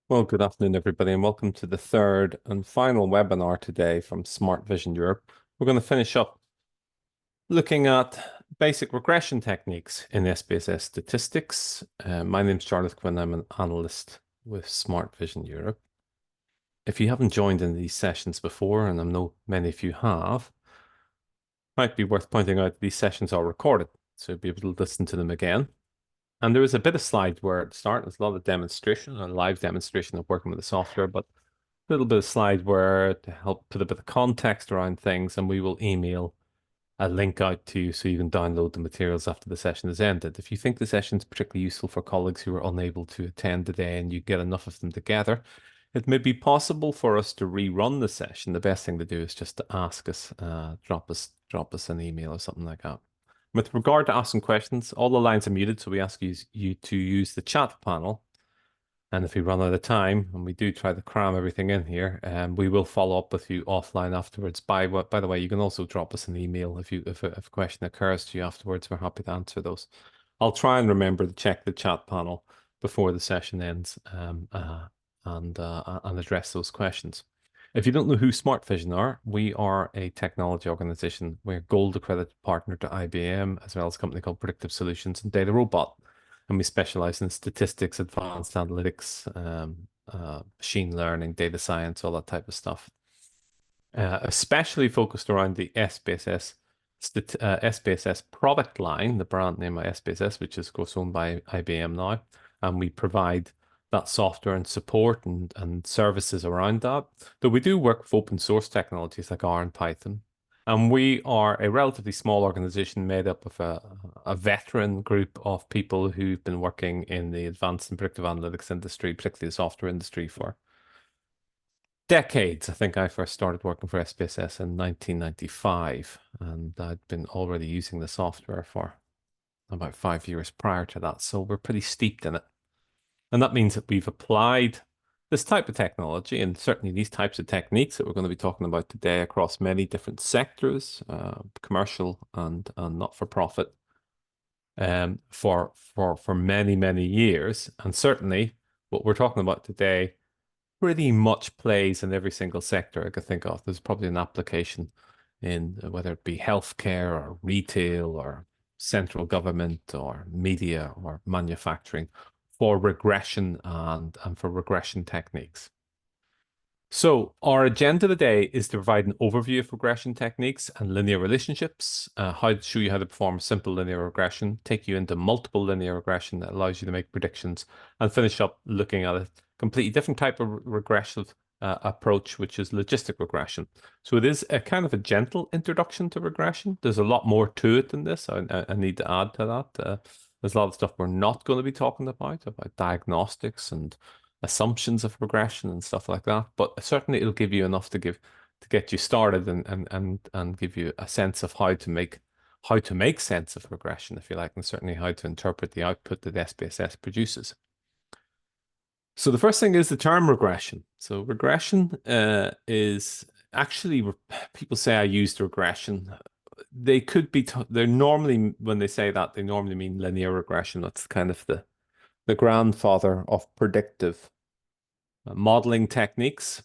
Well, good afternoon, everybody, and welcome to the third and final webinar today from Smart Vision Europe. We're going to finish up looking at basic regression techniques in SPSS statistics. My name's Charlotte Quinn. I'm an analyst with Smart Vision Europe. If you haven't joined in these sessions before, and I know many of you have, might be worth pointing out these sessions are recorded, so you'll be able to listen to them again. And there is a bit of slideware at the start. There's a lot of demonstration, a live demonstration of working with the software, but a little bit of slideware to help put a bit of context around things, and we will email a link out to you so you can download the materials after the session is ended. If you think the session is particularly useful for colleagues who are unable to attend today and you get enough of them together, it may be possible for us to rerun the session. The best thing to do is just to ask us, drop us an email or something like that. With regard to asking questions, all the lines are muted, so we ask you to use the chat panel. And if we run out of time, and we do try to cram everything in here, we will follow up with you offline afterwards. By the way, you can also drop us an email if a question occurs to you afterwards. We're happy to answer those. I'll try and remember to check the chat panel before the session ends and address those questions. If you don't know who Smart Vision are, we are a technology organization. We're a gold accredited partner to IBM, as well as a company called Predictive Solutions and Data Robot. And we specialize in statistics, advanced analytics, machine learning, data science, all that type of stuff. Especially focused around the SPSS product line, the brand name of SPSS, which is of course owned by IBM now. And we provide that software and support and services around that. Though we do work with open source technologies like R and Python. And we are a relatively small organization made up of a veteran group of people who've been working in the advanced and predictive analytics industry, particularly the software industry, for decades. I think I first started working for SPSS in 1995, and I'd been already using the software for about 5 years prior to that. So we're pretty steeped in it. And that means that we've applied this type of technology and certainly these types of techniques that we're going to be talking about today across many different sectors, commercial and not-for-profit, for many years. And certainly what we're talking about today pretty much plays in every single sector I could think of. There's probably an application in whether it be healthcare or retail or central government or media or manufacturing for regression and for regression techniques. So our agenda today is to provide an overview of regression techniques and linear relationships, how to show you how to perform simple linear regression, take you into multiple linear regression that allows you to make predictions, and finish up looking at a completely different type of regressive approach, which is logistic regression. So it is a kind of a gentle introduction to regression. There's a lot more to it than this. I need to add to that. There's a lot of stuff we're not going to be talking about diagnostics and assumptions of regression and stuff like that. But certainly it'll give you enough to get you started and give you a sense of how to make sense of regression, if you like, and certainly how to interpret the output that SPSS produces. So the first thing is the term regression. So regression is actually, people say I used regression. They could be, they're normally, when they say that, they normally mean linear regression. That's kind of the grandfather of predictive modeling techniques.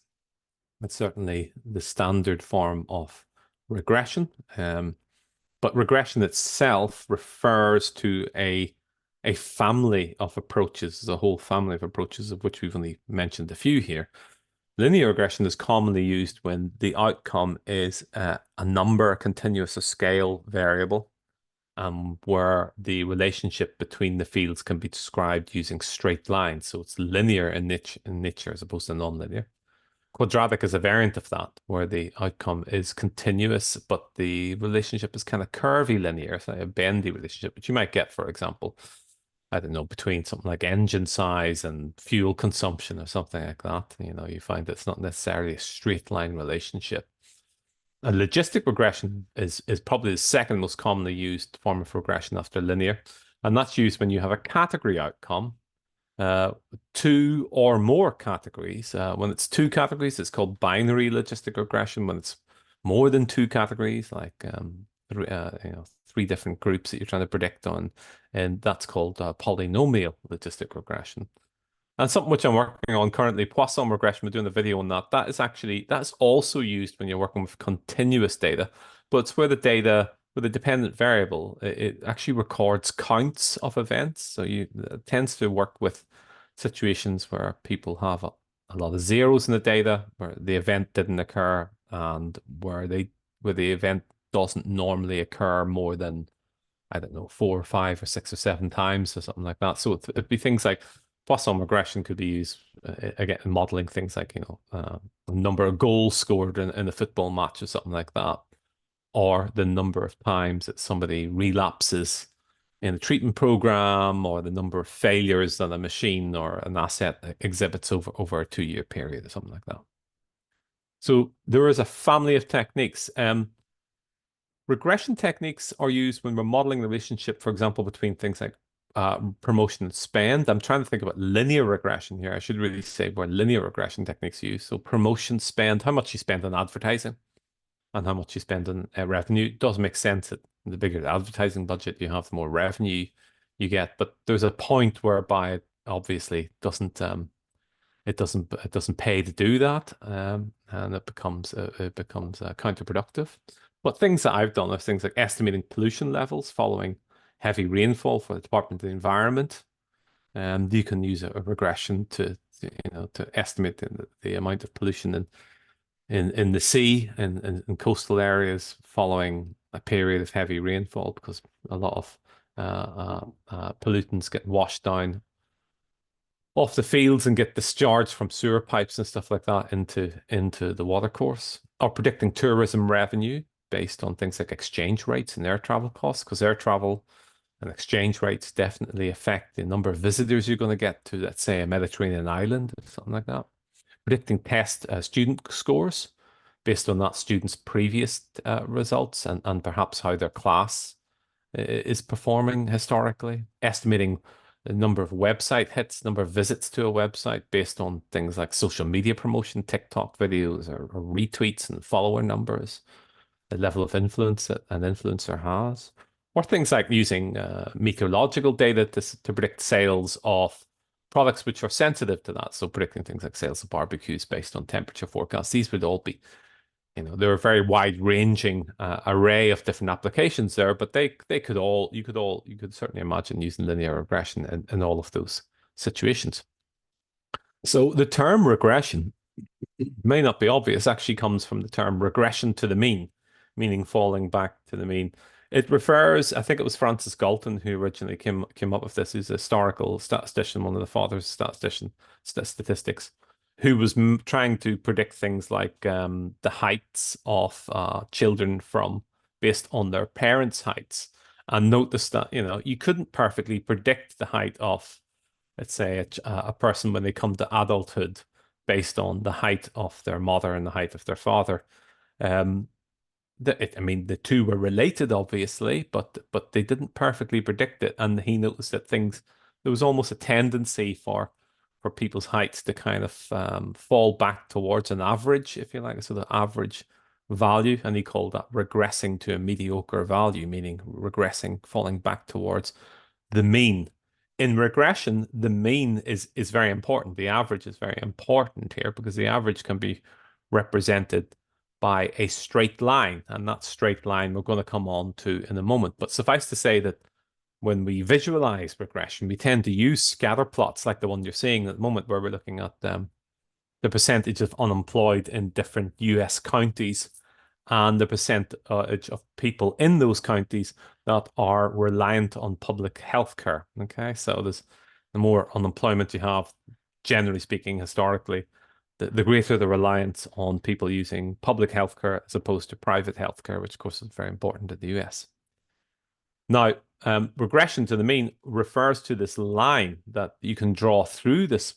It's certainly the standard form of regression. But regression itself refers to a family of approaches, a whole family of approaches, of which we've only mentioned a few here. Linear regression is commonly used when the outcome is a number, a continuous, a scale variable, where the relationship between the fields can be described using straight lines. So it's linear in nature as opposed to non-linear. Quadratic is a variant of that, where the outcome is continuous, but the relationship is kind of curvy linear, so a bendy relationship, which you might get, for example, I don't know, between something like engine size and fuel consumption or something like that. You find that it's not necessarily a straight line relationship. A logistic regression is probably the second most commonly used form of regression after linear, and that's used when you have a category outcome, two or more categories. When it's two categories, it's called binary logistic regression. When it's more than two categories, like three different groups that you're trying to predict on, and that's called polynomial logistic regression. And something which I'm working on currently, Poisson regression, we're doing a video on that. That's also used when you're working with continuous data, but it's where the data with a dependent variable, it actually records counts of events. So it tends to work with situations where people have a lot of zeros in the data, where the event didn't occur, and where the event doesn't normally occur more than, I don't know, 4 or 5 or 6 or 7 times or something like that. So it'd be things like Poisson regression could be used again in modeling things like, the number of goals scored in a football match or something like that, or the number of times that somebody relapses in a treatment program, or the number of failures that a machine or an asset exhibits over a 2 year period or something like that. So there is a family of techniques. Regression techniques are used when we're modeling the relationship, for example, between things like promotion and spend. I'm trying to think about linear regression here. I should really say where linear regression techniques are used. So promotion, spend, how much you spend on advertising and how much you spend on revenue. It does make sense that the bigger the advertising budget you have, the more revenue you get. But there's a point whereby it obviously doesn't pay to do that, and it becomes counterproductive. But things that I've done are things like estimating pollution levels following heavy rainfall for the Department of the Environment. You can use a regression to estimate the amount of pollution in the sea and in coastal areas following a period of heavy rainfall, because a lot of pollutants get washed down off the fields and get discharged from sewer pipes and stuff like that into the watercourse. Or predicting tourism revenue based on things like exchange rates and air travel costs, because air travel and exchange rates definitely affect the number of visitors you're going to get to, let's say, a Mediterranean island or something like that. Predicting test student scores based on that student's previous results and perhaps how their class is performing historically. Estimating the number of website hits, number of visits to a website based on things like social media promotion, TikTok videos, or retweets and follower numbers, the level of influence that an influencer has, or things like using meteorological data to predict sales of products which are sensitive to that. So predicting things like sales of barbecues based on temperature forecasts. These would all be, there are a very wide-ranging array of different applications there, but you could certainly imagine using linear regression in all of those situations. So the term regression may not be obvious, actually comes from the term regression to the mean, meaning falling back to the mean. It refers, I think it was Francis Galton who originally came up with this, who's a historical statistician, one of the fathers of statistics, who was trying to predict things like the heights of children based on their parents' heights, and noticed that you couldn't perfectly predict the height of, let's say, a person when they come to adulthood based on the height of their mother and the height of their father. Um, the two were related, obviously, but they didn't perfectly predict it. And he noticed that there was almost a tendency for people's heights to kind of fall back towards an average, if you like, so the average value. And he called that regressing to a mediocre value, meaning regressing, falling back towards the mean. In regression, the mean is very important. The average is very important here because the average can be represented by a straight line, and that straight line we're going to come on to in a moment. But suffice to say that when we visualize regression, we tend to use scatter plots like the one you're seeing at the moment, where we're looking at the percentage of unemployed in different US counties and the percentage of people in those counties that are reliant on public health care. Okay, so the more unemployment you have, generally speaking, historically, the greater the reliance on people using public health care as opposed to private health care, which of course is very important in the US. Now, regression to the mean refers to this line that you can draw through this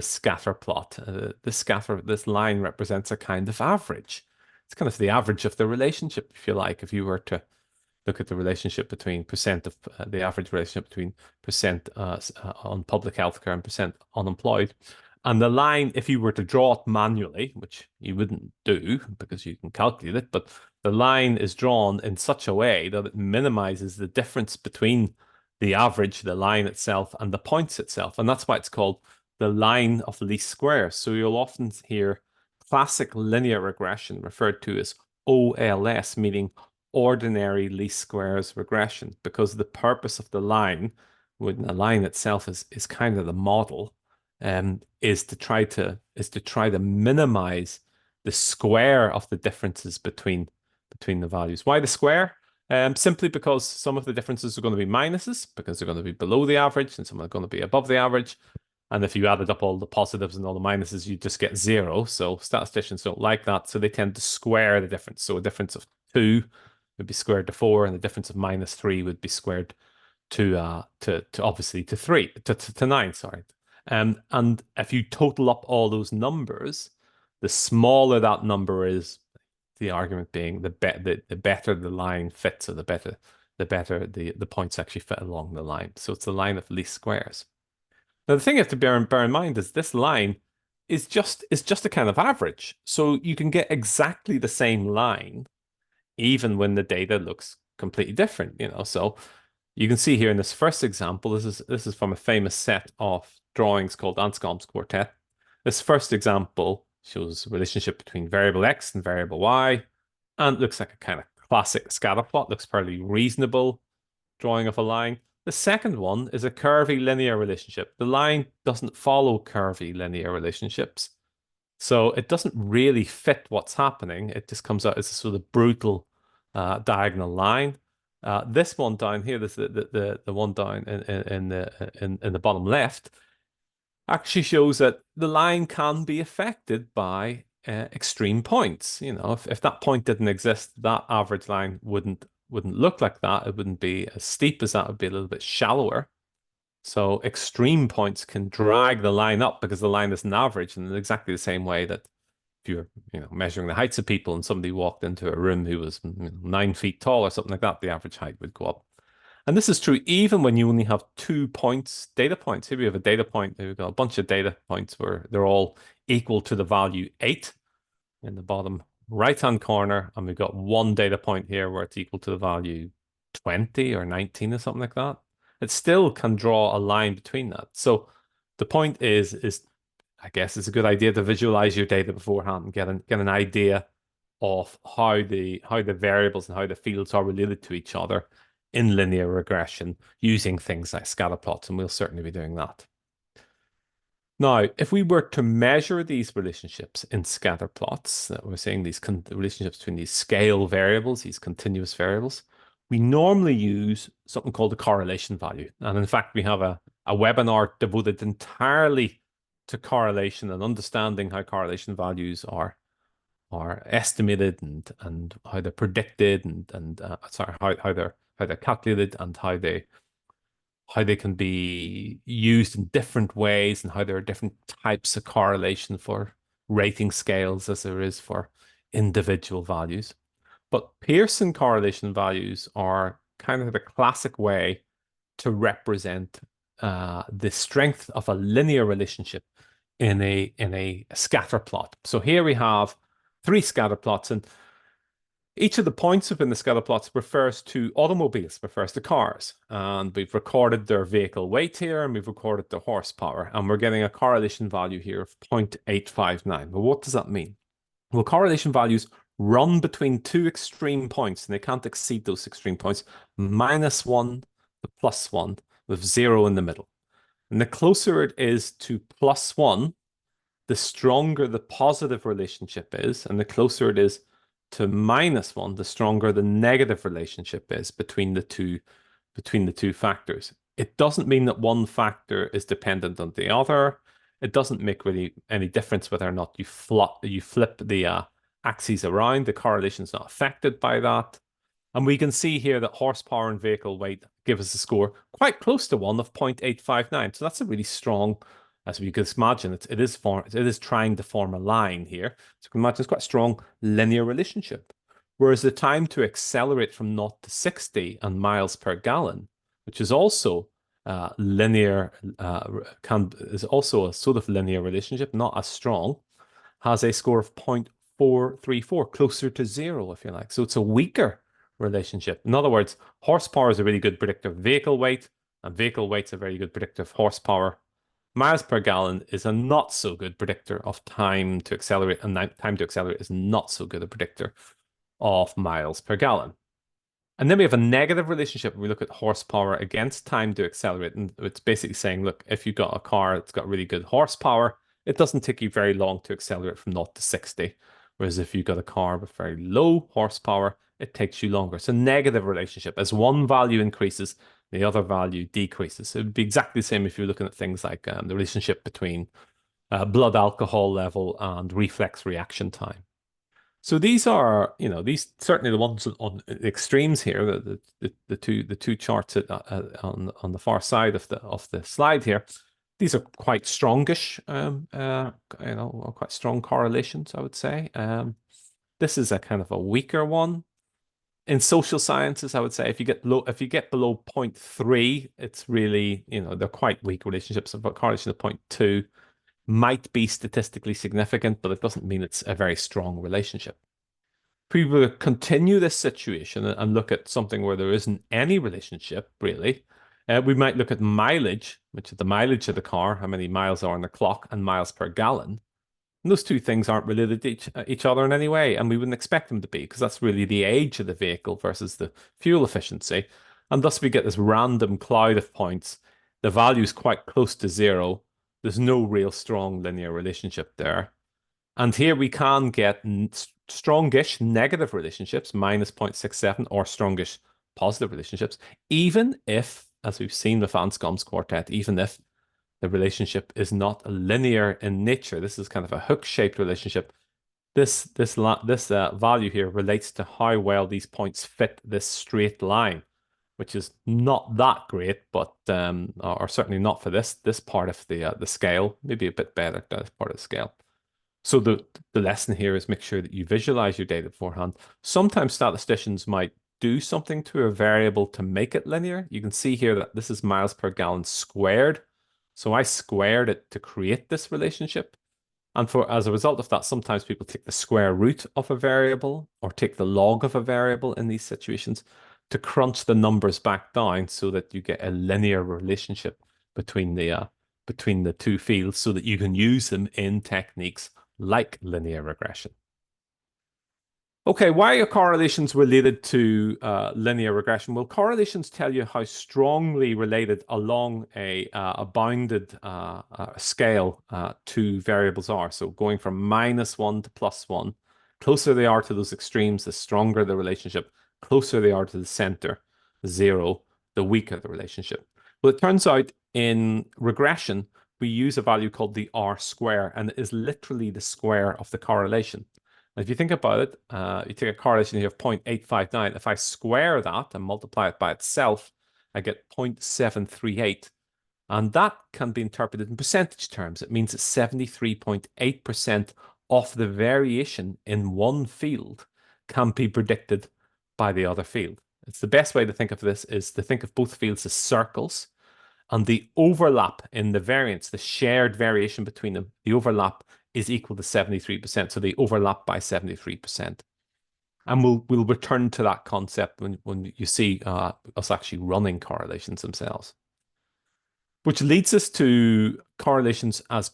scatter plot. This line represents a kind of average. It's kind of the average of the relationship, if you like. If you were to look at the relationship between percent of the average relationship between percent on public healthcare and percent unemployed. And the line, if you were to draw it manually, which you wouldn't do because you can calculate it, but the line is drawn in such a way that it minimizes the difference between the average, the line itself, and the points itself. And that's why it's called the line of least squares. So you'll often hear classic linear regression referred to as OLS, meaning ordinary least squares regression, because the purpose of the line, when the line itself is kind of the model, is to try to minimize the square of the differences between the values. Why the square? Simply because some of the differences are going to be minuses because they're going to be below the average and some are going to be above the average. And if you added up all the positives and all the minuses, you just get zero. So statisticians don't like that. So they tend to square the difference. So a difference of 2 would be squared to 4, and the difference of -3 would be squared to obviously to 3 to 9, sorry. And if you total up all those numbers, the smaller that number is, the argument being the better the line fits, or the better the points actually fit along the line. So it's the line of least squares. Now the thing you have to bear in mind is this line is just a kind of average. So you can get exactly the same line even when the data looks completely different, So you can see here in this first example, this is from a famous set of drawings called Anscombe's quartet. This first example shows a relationship between variable x and variable y, and it looks like a kind of classic scatter plot, looks fairly reasonable drawing of a line. The second one is a curvy linear relationship. The line doesn't follow curvy linear relationships, so it doesn't really fit what's happening. It just comes out as a sort of brutal diagonal line. This one down here, this the one down in the bottom left, actually shows that the line can be affected by extreme points. If that point didn't exist, that average line wouldn't look like that. It wouldn't be as steep as that. It would be a little bit shallower. So extreme points can drag the line up because the line isn't average, in exactly the same way that if you're measuring the heights of people and somebody walked into a room who was 9 feet tall or something like that, the average height would go up. And this is true even when you only have 2 points, data points. Here we have a data point. We've got a bunch of data points where they're all equal to the value 8 in the bottom right-hand corner. And we've got one data point here where it's equal to the value 20 or 19 or something like that. It still can draw a line between that. So the point is I guess it's a good idea to visualize your data beforehand and get an idea of how the variables and how the fields are related to each other in linear regression using things like scatter plots, and we'll certainly be doing that. Now, if we were to measure these relationships in scatter plots, that we're saying these relationships between these scale variables, these continuous variables, we normally use something called a correlation value. And in fact, we have a webinar devoted entirely to correlation and understanding how correlation values are estimated and how they're predicted and sorry, how they're calculated and how they can be used in different ways, and how there are different types of correlation for rating scales as there is for individual values. But Pearson correlation values are kind of the classic way to represent the strength of a linear relationship in a scatter plot. So here we have 3 scatter plots, and each of the points within the scatter plots refers to automobiles, refers to cars. And we've recorded their vehicle weight here, and we've recorded the horsepower, and we're getting a correlation value here of 0.859. Well, what does that mean? Well, correlation values run between 2 extreme points, and they can't exceed those extreme points, -1 to +1, with 0 in the middle. And the closer it is to +1, the stronger the positive relationship is, and the closer it is to -1, the stronger the negative relationship is between the two factors. It doesn't mean that one factor is dependent on the other. It doesn't make really any difference whether or not you flip the axes around. The correlation is not affected by that. And we can see here that horsepower and vehicle weight give us a score quite close to 1 of 0.859. So that's a really strong, as we can imagine, it is trying to form a line here. So you can imagine it's quite a strong linear relationship. Whereas the time to accelerate from 0 to 60 and miles per gallon, which is also linear, is also a sort of linear relationship, not as strong, has a score of 0.434, closer to 0, if you like. So it's a weaker relationship. In other words, horsepower is a really good predictor of vehicle weight, and vehicle weight's a very good predictor of horsepower. Miles per gallon is a not so good predictor of time to accelerate, and time to accelerate is not so good a predictor of miles per gallon. And then we have a negative relationship when we look at horsepower against time to accelerate. And it's basically saying, look, if you've got a car that's got really good horsepower, it doesn't take you very long to accelerate from 0 to 60. Whereas if you've got a car with very low horsepower, it takes you longer. It's a negative relationship. As one value increases, the other value decreases. It would be exactly the same if you're looking at things like the relationship between blood alcohol level and reflex reaction time. So these are, these certainly the ones on the extremes here, the two charts on the far side of the slide here. These are quite strongish, quite strong correlations, I would say. This is a kind of a weaker one. In social sciences, I would say if you get below 0.3, it's really, they're quite weak relationships. A correlation of 0.2 might be statistically significant, but it doesn't mean it's a very strong relationship. If we were to continue this situation and look at something where there isn't any relationship, really, we might look at mileage, which is the mileage of the car, how many miles are on the clock, and miles per gallon. And those two things aren't related to each other in any way, and we wouldn't expect them to be, because that's really the age of the vehicle versus the fuel efficiency. And thus we get this random cloud of points. The value is quite close to zero. There's no real strong linear relationship there. And here we can get strongish negative relationships, minus 0.67, or strongish positive relationships, even if, as we've seen with Anscombe's quartet, even if the relationship is not linear in nature. This is kind of a hook-shaped relationship. This value here relates to how well these points fit this straight line, which is not that great, but or certainly not for this part of the scale. Maybe a bit better this part of the scale. So the lesson here is make sure that you visualize your data beforehand. Sometimes statisticians might do something to a variable to make it linear. You can see here that this is miles per gallon squared. So I squared it to create this relationship. And as a result of that, sometimes people take the square root of a variable or take the log of a variable in these situations to crunch the numbers back down so that you get a linear relationship between the two fields so that you can use them in techniques like linear regression. Okay, why are correlations related to linear regression? Well, correlations tell you how strongly related along a bounded scale two variables are. So going from -1 to +1, closer they are to those extremes, the stronger the relationship. Closer they are to the center, 0, the weaker the relationship. Well, it turns out in regression, we use a value called the R-square, and it is literally the square of the correlation. If you think about it, you take a correlation here of 0.859. If I square that and multiply it by itself, I get 0.738. And that can be interpreted in percentage terms. It means that 73.8% of the variation in one field can be predicted by the other field. It's the best way to think of this is to think of both fields as circles, and the overlap in the variance, the shared variation between them, the overlap is equal to 73%. So they overlap by 73%. And we'll return to that concept when you see us actually running correlations themselves. Which leads us to correlations as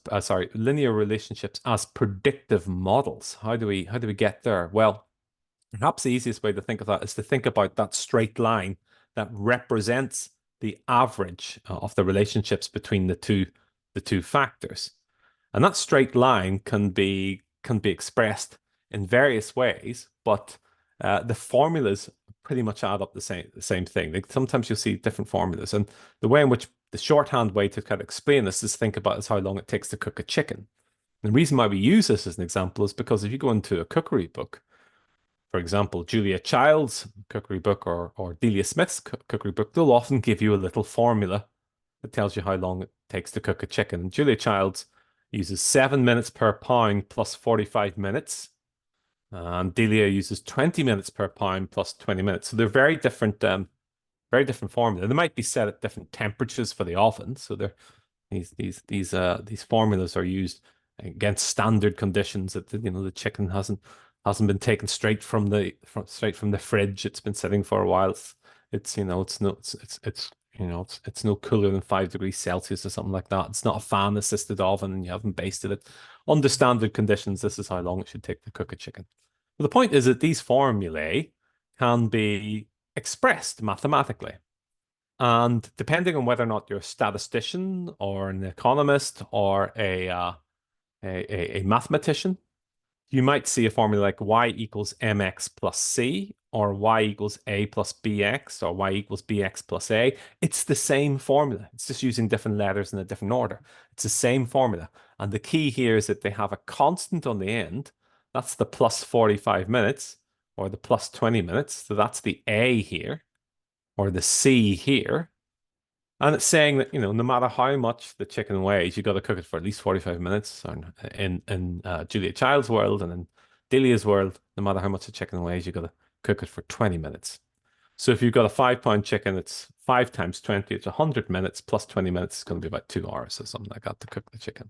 linear relationships as predictive models. How do we get there? Well, perhaps the easiest way to think of that is to think about that straight line that represents the average of the relationships between the two factors. And that straight line can be expressed in various ways, but the formulas pretty much add up the same thing. Like sometimes you'll see different formulas, and the way in which the shorthand way to kind of explain this is think about is how long it takes to cook a chicken. And the reason why we use this as an example is because if you go into a cookery book, for example, Julia Child's cookery book or Delia Smith's cookery book, they'll often give you a little formula that tells you how long it takes to cook a chicken. Julia Child's uses 7 minutes per pound plus 45 minutes. And Delia uses 20 minutes per pound plus 20 minutes. So they're very different formula. They might be set at different temperatures for the oven. So these formulas are used against standard conditions that the chicken hasn't been taken straight from the fridge. It's been sitting for a while. It's You know, it's no cooler than 5 degrees Celsius or something like that. It's not a fan assisted oven and you haven't basted it. Under standard conditions, this is how long it should take to cook a chicken. But the point is that these formulae can be expressed mathematically. And depending on whether or not you're a statistician or an economist or a mathematician, you might see a formula like y equals mx plus c, or y equals a plus bx, or y equals bx plus a. It's the same formula. It's just using different letters in a different order. It's the same formula. And the key here is that they have a constant on the end. That's the plus 45 minutes or the plus 20 minutes. So that's the a here or the c here. And it's saying that, no matter how much the chicken weighs, you got to cook it for at least 45 minutes. Or in Julia Child's world and in Delia's world, no matter how much the chicken weighs, you got to cook it for 20 minutes. So if you've got a 5 pound chicken, it's 5 times 20, it's 100 minutes plus 20 minutes. It's going to be about 2 hours or something like that to cook the chicken.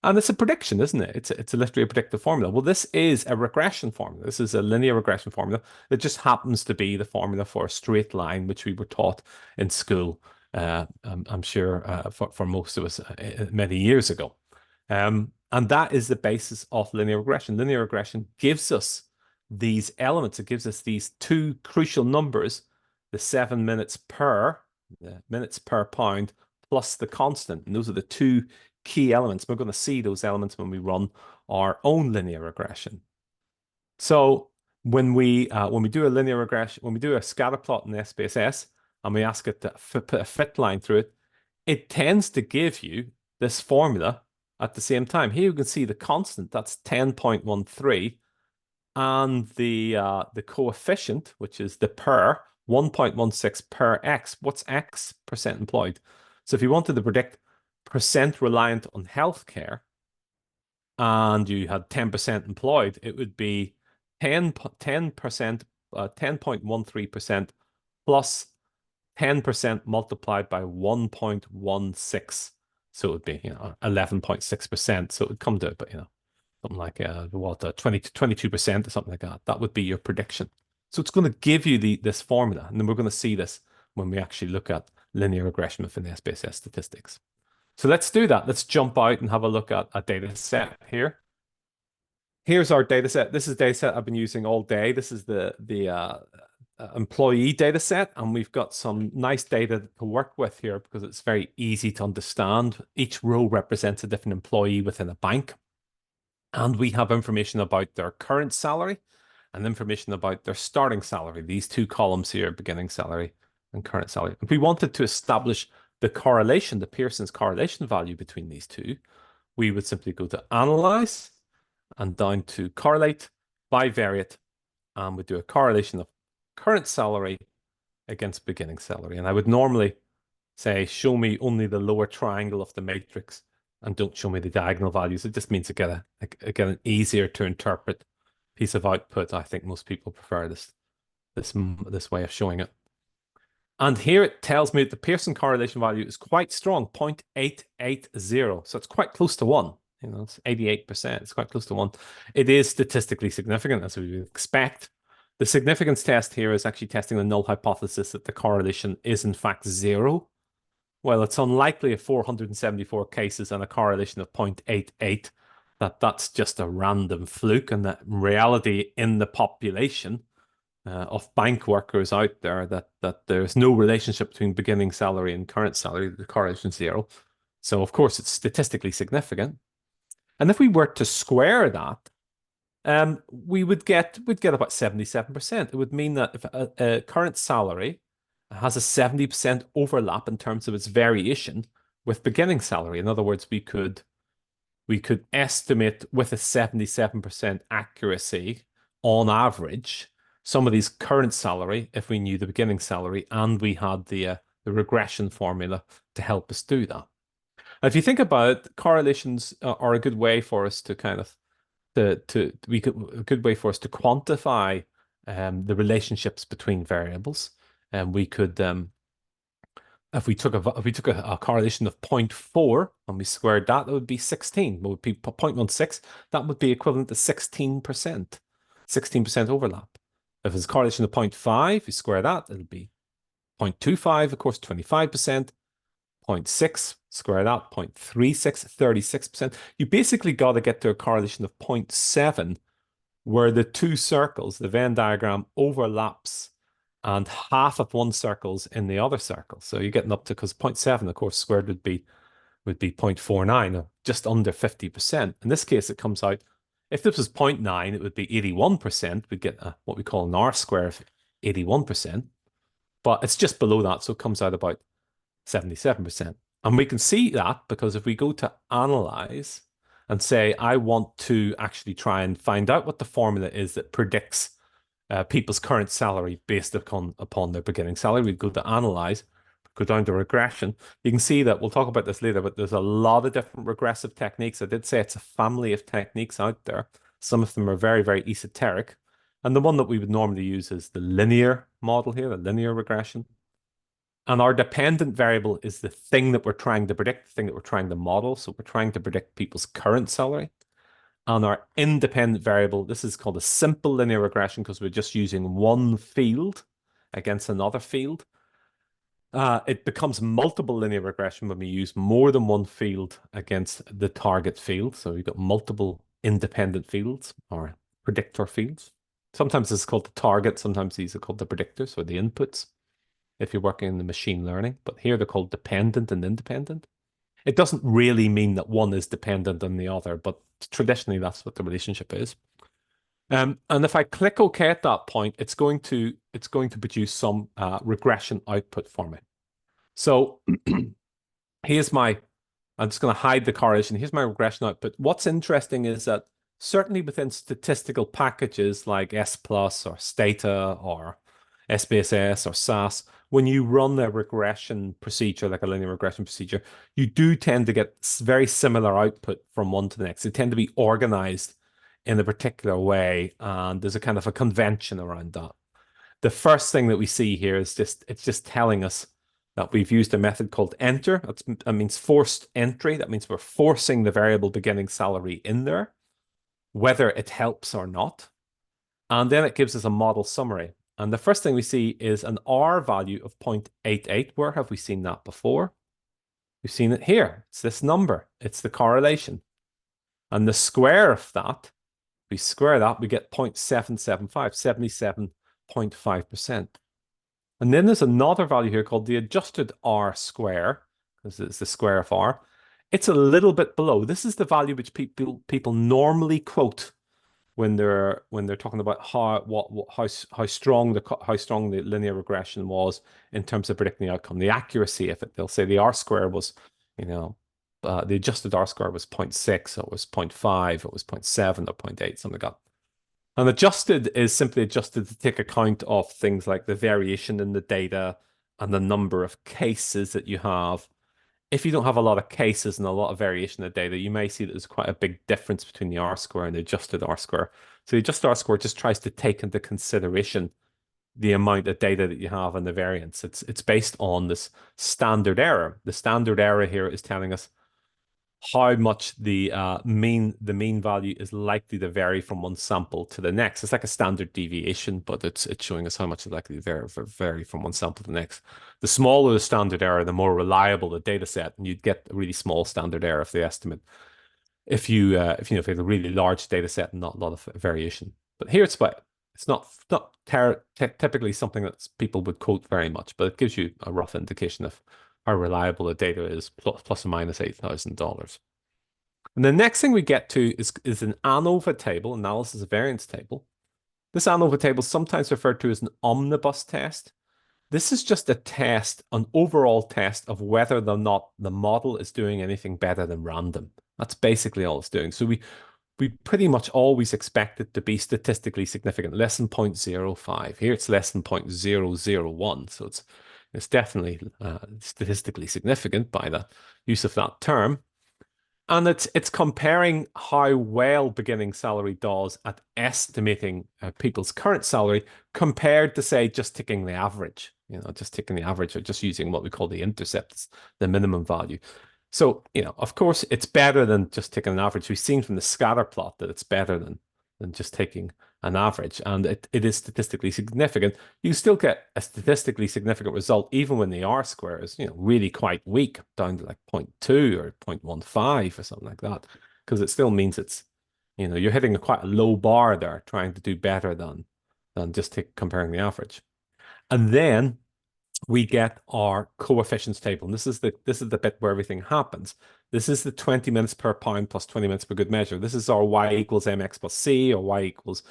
And it's a prediction, isn't it? It's literally a predictive formula. Well, this is a regression formula. This is a linear regression formula that just happens to be the formula for a straight line, which we were taught in school, I'm sure, for most of us many years ago. And that is the basis of linear regression. Linear regression gives us these elements. It gives us these two crucial numbers, the 7 minutes per, the minutes per pound, plus the constant. And those are the two key elements. We're going to see those elements when we run our own linear regression. So when we do a linear regression, when we do a scatter plot in SPSS and we ask it to put a fit line through it, it tends to give you this formula at the same time. Here you can see the constant, that's 10.13, and the coefficient, which is the per, 1.16 per x. What's x? Percent employed. So if you wanted to predict percent reliant on healthcare and you had 10% employed, it would be 10%, 10.13% plus 10% multiplied by 1.16. So it would be, 11.6%. So it would come to, but something like 22% or something like that. That would be your prediction. So it's going to give you this formula, and then we're going to see this when we actually look at linear regression within the SPSS statistics. So let's do that. Let's jump out and have a look at a data set here. Here's our data set. This is a data set I've been using all day. This is the employee data set, and we've got some nice data to work with here because it's very easy to understand. Each row represents a different employee within a bank, and we have information about their current salary and information about their starting salary. These two columns here, beginning salary and current salary. If we wanted to establish the correlation, the Pearson's correlation value between these two, we would simply go to Analyze and down to Correlate, Bivariate, and we do a correlation of current salary against beginning salary. And I would normally say, show me only the lower triangle of the matrix and don't show me the diagonal values. It just means to get an easier to interpret piece of output. I think most people prefer this way of showing it. And here it tells me that the Pearson correlation value is quite strong, 0.880. So it's quite close to 1. It's 88%. It's quite close to 1. It is statistically significant, as we would expect. The significance test here is actually testing the null hypothesis that the correlation is in fact 0. Well, it's unlikely of 474 cases and a correlation of 0.88 that's just a random fluke, and that in reality in the population of bank workers out there that there's no relationship between beginning salary and current salary. The correlation is 0. So of course it's statistically significant. And if we were to square that, we'd get about 77%. It would mean that if a current salary has a 70% overlap in terms of its variation with beginning salary. In other words, we could estimate with a 77% accuracy on average some of these current salary if we knew the beginning salary and we had the regression formula to help us do that. Now, if you think about it, correlations are a good way for us to kind of a good way for us to quantify the relationships between variables. And we could if we took a correlation of 0.4 and we squared that, would be 16. It would be 0.16. That would be equivalent to 16%. 16% overlap. If it's a correlation of 0.5, you square that, it'll be 0.25, of course, 25%. 0.6, square that, 0.36, 36%. You basically got to get to a correlation of 0.7 where the two circles, the Venn diagram overlaps and half of one circle's in the other circle. So you're getting up to, because 0.7, of course, squared would be 0.49, or just under 50%. In this case, it comes out, if this was 0.9, it would be 81%. We'd get what we call an R square of 81%. But it's just below that, so it comes out about 77%. And we can see that because if we go to analyze and say, I want to actually try and find out what the formula is that predicts people's current salary based upon their beginning salary, we'd go to analyze, go down to regression. You can see that, we'll talk about this later, but there's a lot of different regressive techniques. I did say it's a family of techniques out there. Some of them are very, very esoteric. And the one that we would normally use is the linear model here, the linear regression. And our dependent variable is the thing that we're trying to predict, the thing that we're trying to model. So we're trying to predict people's current salary. And our independent variable, this is called a simple linear regression because we're just using one field against another field. It becomes multiple linear regression when we use more than one field against the target field. So you've got multiple independent fields or predictor fields. Sometimes it's called the target. Sometimes these are called the predictors or the inputs if you're working in the machine learning. But here they're called dependent and independent. It doesn't really mean that one is dependent on the other, but traditionally that's what the relationship is. And if I click OK at that point, it's going to produce some regression output for me. So here's I'm just going to hide the correlation. Here's my regression output. What's interesting is that certainly within statistical packages like S plus or Stata or SPSS or SAS, when you run a regression procedure, like a linear regression procedure, you do tend to get very similar output from one to the next. They tend to be organized in a particular way, and there's a kind of a convention around that. The first thing that we see here is it's just telling us that we've used a method called enter. That means forced entry. That means we're forcing the variable beginning salary in there, whether it helps or not. And then it gives us a model summary. And the first thing we see is an R value of 0.88. Where have we seen that before? We've seen it here. It's this number. It's the correlation. And the square of that, we square that, we get 0.775, 77.5%. And then there's another value here called the adjusted R square, because it's the square of R. It's a little bit below. This is the value which people normally quote when they're talking about how strong the linear regression was in terms of predicting the outcome, the accuracy of it. They'll say the R square was, the adjusted R square was 0.6, or it was 0.5, or it was 0.7 or 0.8, something like that. And adjusted is simply adjusted to take account of things like the variation in the data and the number of cases that you have. If you don't have a lot of cases and a lot of variation in the data, you may see that there's quite a big difference between the R square and the adjusted R square. So the adjusted R square just tries to take into consideration the amount of data that you have and the variance. It's based on this standard error. The standard error here is telling us how much the mean value is likely to vary from one sample to the next. It's like a standard deviation, but it's showing us how much it's likely to vary from one sample to the next. The smaller the standard error, the more reliable the data set, and you'd get a really small standard error of the estimate if you have a really large data set and not a lot of variation. But here it's not typically something that people would quote very much, but it gives you a rough indication of how reliable the data is, plus or minus $8,000. And the next thing we get to is an ANOVA table, analysis of variance table. This ANOVA table is sometimes referred to as an omnibus test. This is just a test, an overall test of whether or not the model is doing anything better than random. That's basically all it's doing. So we pretty much always expect it to be statistically significant, less than 0.05. Here it's less than 0.001. So it's definitely statistically significant by the use of that term. And it's comparing how well beginning salary does at estimating people's current salary compared to, say, just taking the average, just taking the average or just using what we call the intercepts, the minimum value. So, of course, it's better than just taking an average. We've seen from the scatter plot that it's better than just taking an average, and it is statistically significant. You still get a statistically significant result even when the R square is, really quite weak, down to like 0.2 or 0.15 or something like that, because it still means you're hitting quite a low bar there, trying to do better than just comparing the average. And then we get our coefficients table. And this is the bit where everything happens. This is the 20 minutes per pound plus 20 minutes per good measure. This is our y equals mx plus c, or y equals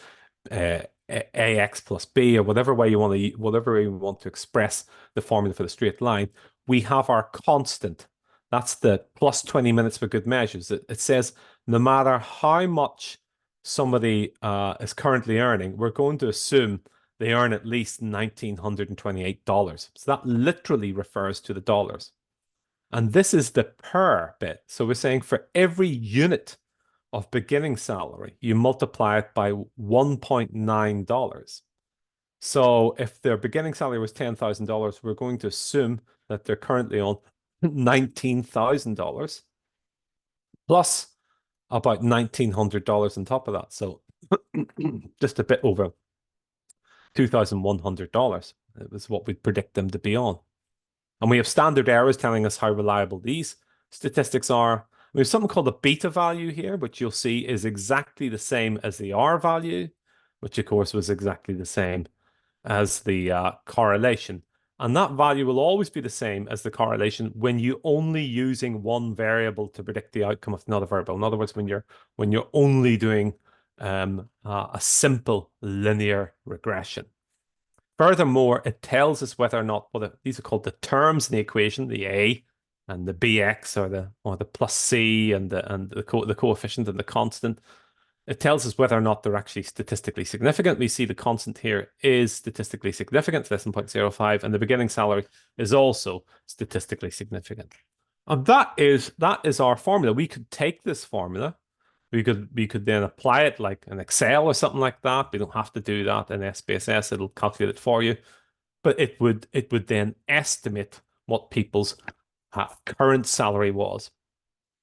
ax plus b, or whatever way you want to express the formula for the straight line. We have our constant. That's the plus 20 minutes per good measures. It says no matter how much somebody is currently earning, we're going to assume they earn at least $1,928. So that literally refers to the dollars. And this is the per bit. So we're saying for every unit of beginning salary, you multiply it by $1.9. So if their beginning salary was $10,000, we're going to assume that they're currently on $19,000 plus about $1,900 on top of that. So just a bit over $2,100. It was what we'd predict them to be on. And we have standard errors telling us how reliable these statistics are. We have something called a beta value here, which you'll see is exactly the same as the R value, which of course was exactly the same as the correlation. And that value will always be the same as the correlation when you're only using one variable to predict the outcome of another variable. In other words, when you're only doing a simple linear regression. Furthermore, it tells us whether or not these are called the terms in the equation, the a and the bx, or the plus c and the coefficient and the constant. It tells us whether or not they're actually statistically significant. We see the constant here is statistically significant, less than 0.05, and the beginning salary is also statistically significant. And that is our formula. We could take this formula. We could then apply it like in Excel or something like that. We don't have to do that in SPSS. It'll calculate it for you. But it would then estimate what people's current salary was.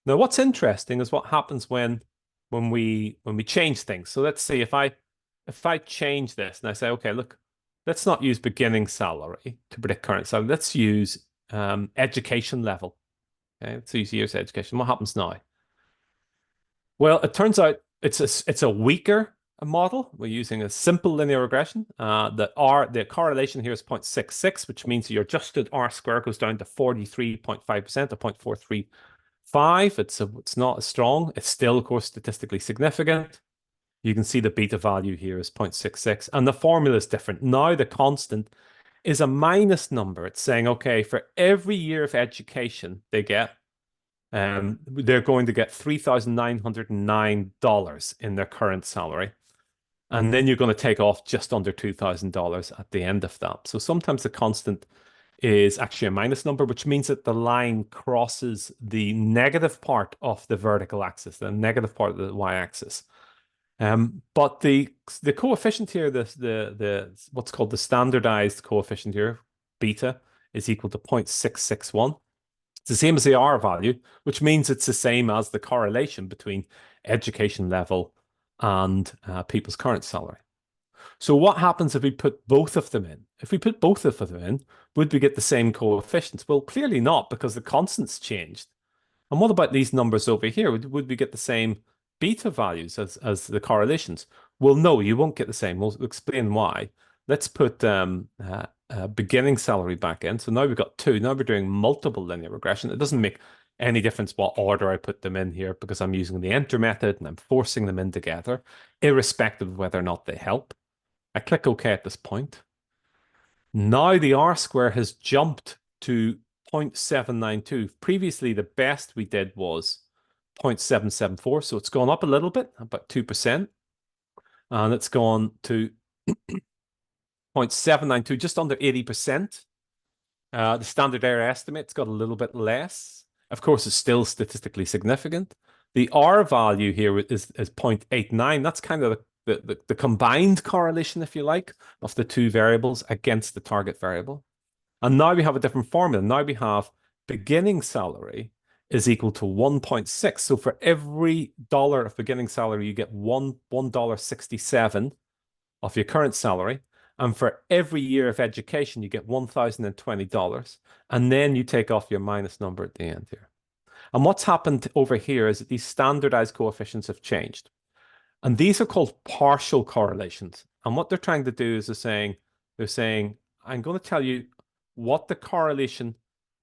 Now, what's interesting is what happens when we change things. So let's see if I change this and I say, okay, look, let's not use beginning salary to predict current salary. Let's use education level. Okay, let's use years education. What happens now? Well, it turns out it's a weaker model. We're using a simple linear regression. The correlation here is 0.66, which means your adjusted R square goes down to 43.5% or 0.435. It's not as strong. It's still, of course, statistically significant. You can see the beta value here is 0.66, and the formula is different. Now the constant is a minus number. It's saying, okay, for every year of education they get, they're going to get $3,909 in their current salary. And then you're going to take off just under $2,000 at the end of that. So sometimes the constant is actually a minus number, which means that the line crosses the negative part of the vertical axis, the negative part of the y-axis. But the coefficient here, the what's called the standardized coefficient here, beta, is equal to 0.661. It's the same as the R value, which means it's the same as the correlation between education level and people's current salary. So what happens if we put both of them in? If we put both of them in, would we get the same coefficients? Well, clearly not, because the constants changed. And what about these numbers over here? Would we get the same beta values as the correlations? Well, no, you won't get the same. We'll explain why. Let's put beginning salary back in. So now we've got two. Now we're doing multiple linear regression. It doesn't make any difference what order I put them in here, because I'm using the enter method and I'm forcing them in together, irrespective of whether or not they help. I click OK at this point. Now the R square has jumped to 0.792. Previously, the best we did was 0.774. So it's gone up a little bit, about 2%. And it's gone to 0.792, just under 80%. The standard error estimate's got a little bit less. Of course, it's still statistically significant. The R value here is 0.89. That's kind of the combined correlation, if you like, of the two variables against the target variable. And now we have a different formula. Now we have beginning salary is equal to 1.6. So for every dollar of beginning salary, you get $1.67 of your current salary. And for every year of education, you get $1,020. And then you take off your minus number at the end here. And what's happened over here is that these standardized coefficients have changed. And these are called partial correlations. And what they're trying to do is they're saying, I'm going to tell you what the correlation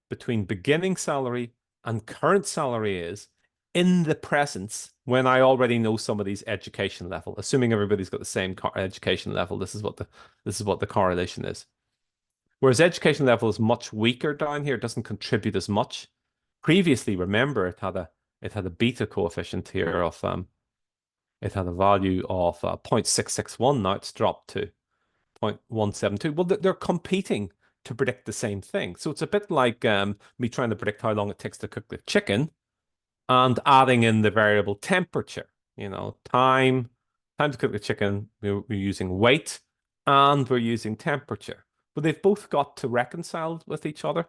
between beginning salary and current salary is in the presence when I already know somebody's education level. Assuming everybody's got the same education level, this is what the correlation is. Whereas education level is much weaker down here, it doesn't contribute as much. Previously, remember, it had a beta coefficient here of it had a value of 0.661. Now it's dropped to 0.172. Well, they're competing to predict the same thing. So it's a bit like me trying to predict how long it takes to cook the chicken and adding in the variable temperature. You know, time to cook the chicken, we're using weight and we're using temperature. But they've both got to reconcile with each other.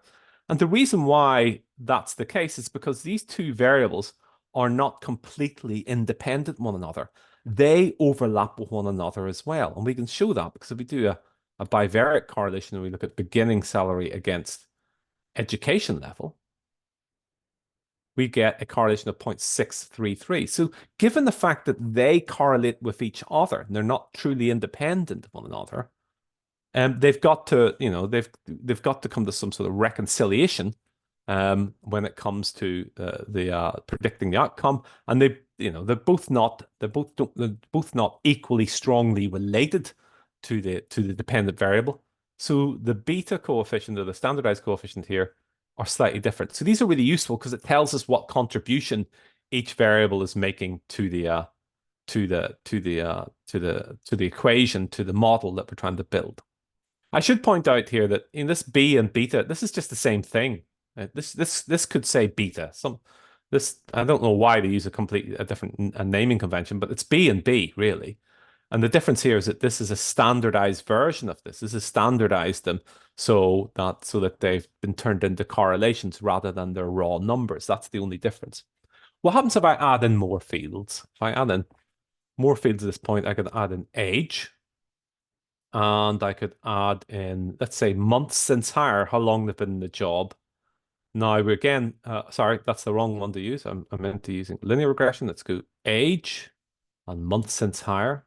And the reason why that's the case is because these two variables are not completely independent one another. They overlap with one another as well. And we can show that because if we do a bivariate correlation and we look at beginning salary against education level, we get a correlation of 0.633. So given the fact that they correlate with each other, and they're not truly independent of one another, they've got to, they've got to come to some sort of reconciliation when it comes to the predicting the outcome, and they're both not equally strongly related to the dependent variable. So the beta coefficient or the standardized coefficient here are slightly different. So these are really useful because it tells us what contribution each variable is making to the equation, to the model that we're trying to build. I should point out here that in this B and beta, this is just the same thing. This could say beta. I don't know why they use a different naming convention, but it's B and B really. And the difference here is that this is a standardized version of this. This is standardized them so that they've been turned into correlations rather than their raw numbers. That's the only difference. What happens if I add in more fields? If I add in more fields at this point, I could add in age. And I could add in, let's say, months since hire, how long they've been in the job. Now, again, sorry, that's the wrong one to use. I meant to using linear regression. Let's go age and months since hire.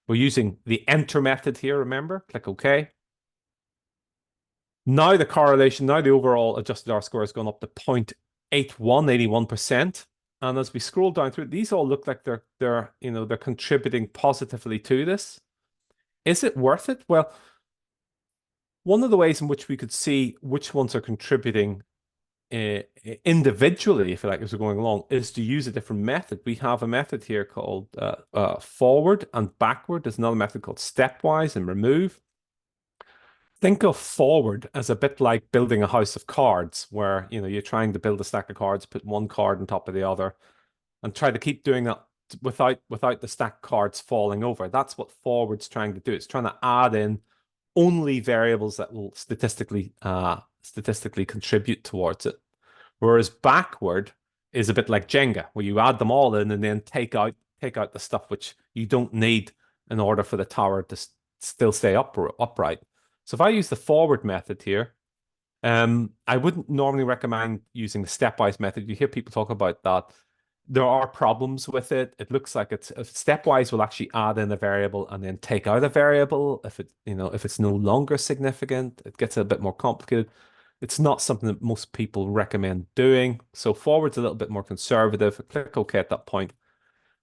We're using the enter method here, remember? Click OK. Now the overall adjusted R-score has gone up to 0.81, 81%. And as we scroll down through, these all look like they're contributing positively to this. Is it worth it? Well, one of the ways in which we could see which ones are contributing individually, if you like, as we're going along, is to use a different method. We have a method here called forward and backward. There's another method called stepwise and remove. Think of forward as a bit like building a house of cards, where you're trying to build a stack of cards, put one card on top of the other, and try to keep doing that without the stack cards falling over. That's what forward's trying to do. It's trying to add in only variables that will statistically contribute towards it. Whereas backward is a bit like Jenga, where you add them all in and then take out the stuff which you don't need in order for the tower to still stay upright. So if I use the forward method here, I wouldn't normally recommend using the stepwise method. You hear people talk about that. There are problems with it. It looks like stepwise will actually add in a variable and then take out a variable if it's no longer significant. It gets a bit more complicated. It's not something that most people recommend doing. So forward's a little bit more conservative. Click OK at that point.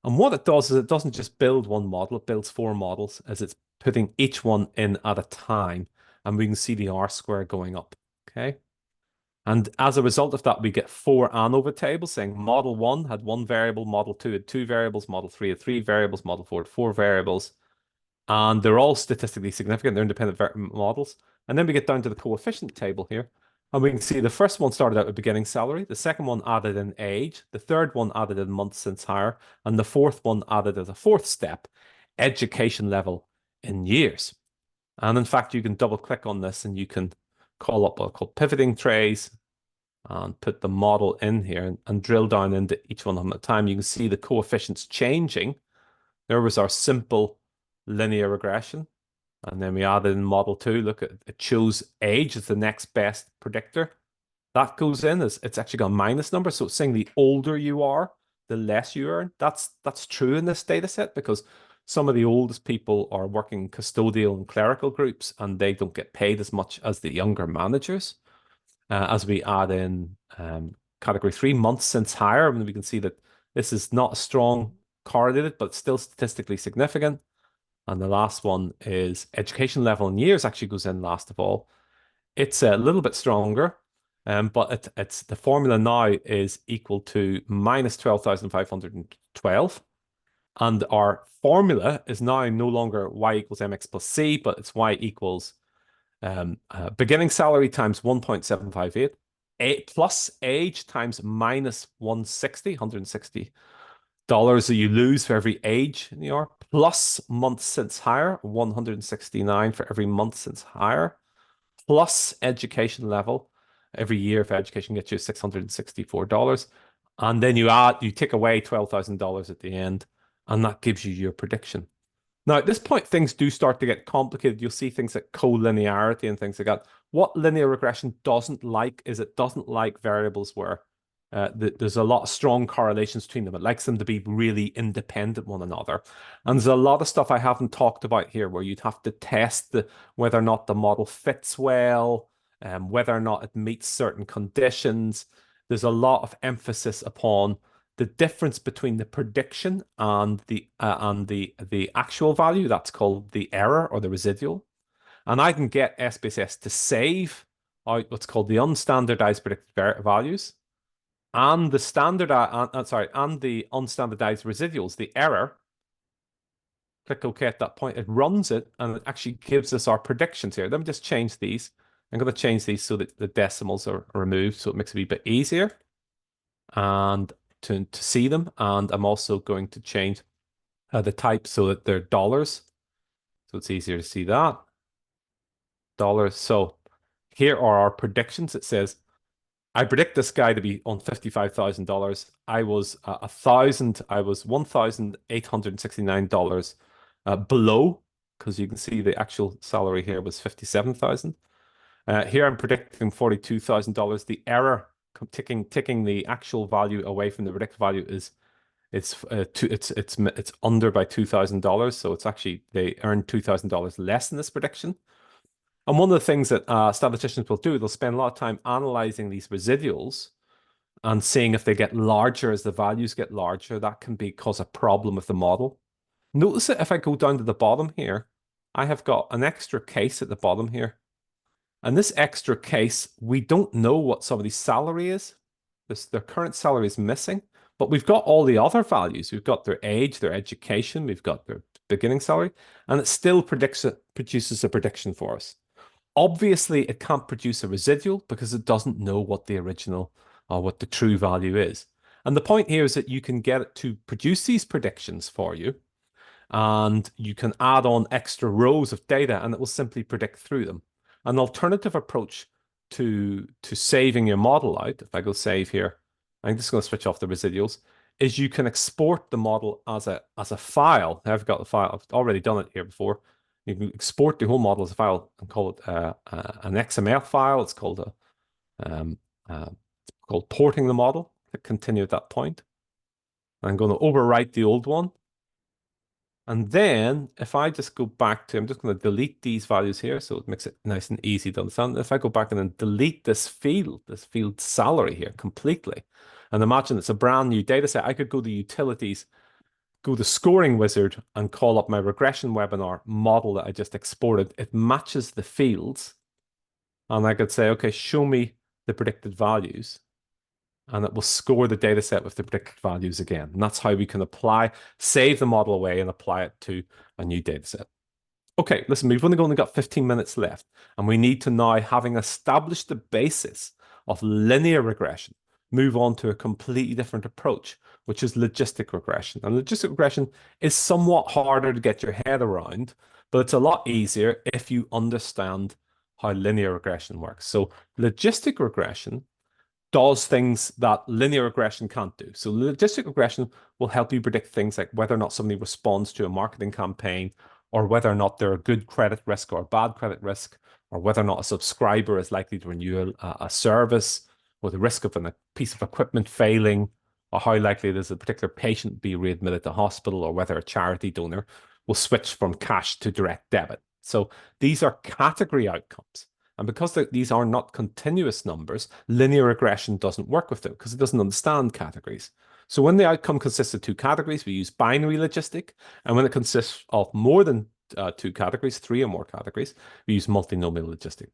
And what it does is it doesn't just build one model, it builds 4 models as it's putting each one in at a time. And we can see the R-square going up. Okay. And as a result of that, we get 4 ANOVA tables saying model 1 had 1 variable, model 2 had 2 variables, model 3 had 3 variables, model 4 had 4 variables. And they're all statistically significant. They're independent models. And then we get down to the coefficient table here. And we can see the first one started out with beginning salary. The second one added in age. The third one added in months since hire. And the fourth one added as a 4th step, education level in years. And in fact, you can double click on this and you can call up what's called pivoting trays and put the model in here and drill down into each one of them at a time. You can see the coefficients changing. There was our simple linear regression. And then we added in model two. Look at it, shows age as the next best predictor. That goes in as it's actually got a minus number. So it's saying the older you are, the less you earn. That's true in this data set because some of the oldest people are working custodial and clerical groups and they don't get paid as much as the younger managers. As we add in category 3 months since hire, and we can see that this is not strong correlated, but still statistically significant. And the last one is education level in years actually goes in last of all. It's a little bit stronger, but it's the formula now is equal to minus 12,512. And our formula is now no longer y equals mx plus c, but it's y equals beginning salary times 1.758, plus age times minus 160 dollars that you lose for every age in the year, plus months since hire, 169 for every month since hire, plus education level. Every year of education gets you $664. And then you take away $12,000 at the end, and that gives you your prediction. Now, at this point, things do start to get complicated. You'll see things like collinearity and things like that. What linear regression doesn't like is it doesn't like variables where there's a lot of strong correlations between them. It likes them to be really independent one another. And there's a lot of stuff I haven't talked about here where you'd have to test whether or not the model fits well, whether or not it meets certain conditions. There's a lot of emphasis upon the difference between the prediction and the actual value. That's called the error or the residual. And I can get SPSS to save out what's called the unstandardized predicted values and the and the unstandardized residuals, the error. Click OK at that point. It runs it and it actually gives us our predictions here. Let me just change these. I'm going to change these so that the decimals are removed so it makes it a wee bit easier and to see them. And I'm also going to change the type so that they're dollars. So it's easier to see that. Dollars. So here are our predictions. It says I predict this guy to be on $55,000. I was $1,869 below, because you can see the actual salary here was 57,000. Here I'm predicting $42,000. The error ticking the actual value away from the predicted value is it's under by $2,000. So it's actually they earned $2,000 less in this prediction. And one of the things that statisticians will do, they'll spend a lot of time analyzing these residuals and seeing if they get larger as the values get larger. That can cause a problem with the model. Notice that if I go down to the bottom here, I have got an extra case at the bottom here. And this extra case, we don't know what somebody's salary is. Their current salary is missing, but we've got all the other values. We've got their age, their education, we've got their beginning salary, and it still produces a prediction for us. Obviously, it can't produce a residual because it doesn't know what the original or what the true value is. And the point here is that you can get it to produce these predictions for you, and you can add on extra rows of data, and it will simply predict through them. An alternative approach to saving your model out, if I go save here, I'm just going to switch off the residuals, is you can export the model as a file. I've got the file. I've already done it here before. You can export the whole model as a file and call it an XML file. It's called porting the model. Click continue at that point. I'm going to overwrite the old one. And then if I just go back to, I'm just going to delete these values here so it makes it nice and easy to understand. If I go back and then delete this field salary here completely, and imagine it's a brand new data set, I could go to utilities, go to scoring wizard and call up my regression webinar model that I just exported. It matches the fields. And I could say, okay, show me the predicted values. And it will score the data set with the predicted values again. And that's how we can save the model away and apply it to a new data set. Okay, listen, we've only got 15 minutes left. And we need to now, having established the basis of linear regression, move on to a completely different approach, which is logistic regression. And logistic regression is somewhat harder to get your head around, but it's a lot easier if you understand how linear regression works. So logistic regression does things that linear regression can't do. So logistic regression will help you predict things like whether or not somebody responds to a marketing campaign, or whether or not they're a good credit risk or a bad credit risk, or whether or not a subscriber is likely to renew a service, or the risk of a piece of equipment failing, or how likely it is a particular patient be readmitted to hospital, or whether a charity donor will switch from cash to direct debit. So these are category outcomes. And because these are not continuous numbers, linear regression doesn't work with them because it doesn't understand categories. So when the outcome consists of two categories, we use binary logistic. And when it consists of more than two categories, three or more categories, we use multinomial logistic.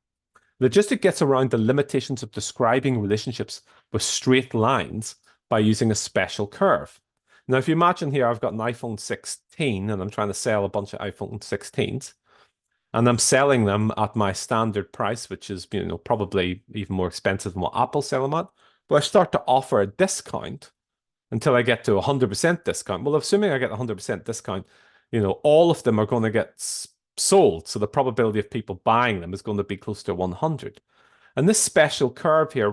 Logistic gets around the limitations of describing relationships with straight lines by using a special curve. Now, if you imagine here, I've got an iPhone 16 and I'm trying to sell a bunch of iPhone 16s. And I'm selling them at my standard price, which is, probably even more expensive than what Apple's selling them at. But I start to offer a discount until I get to 100% discount. Well, assuming I get 100% discount, all of them are going to get sold. So the probability of people buying them is going to be close to 100. And this special curve here